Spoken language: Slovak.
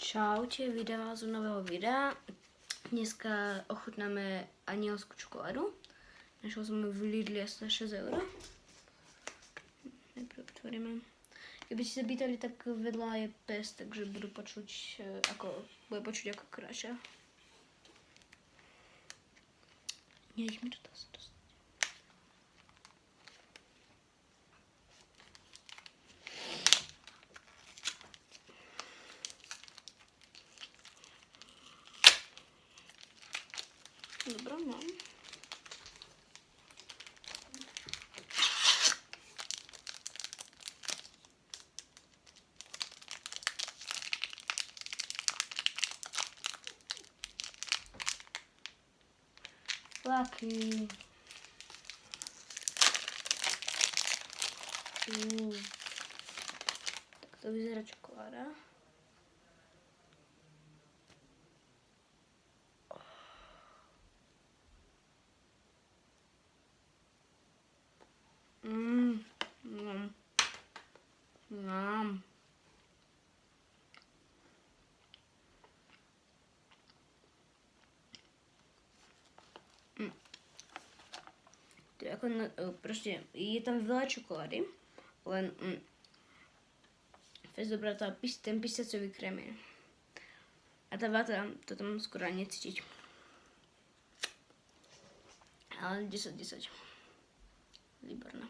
Čaute, vítam vás u nového videa. Dneska ochutnáme anielskú čokoládu. Našla som ju v Lidli asi za 6 €. Najprv otvoríme. Keby ste sa pýtali, tak vedľa je pes, takže bude počuť ako kráča. Neď mi to asi dostať. Dobra, mám. Lucky. Tak to vyzerá čokoláda. To je ako, proste, je tam veľa čokolády, len fest dobrá ten pistacový krém je. A tá vata, to tam skoro ani necítiť. Ale 10/10. Výborná.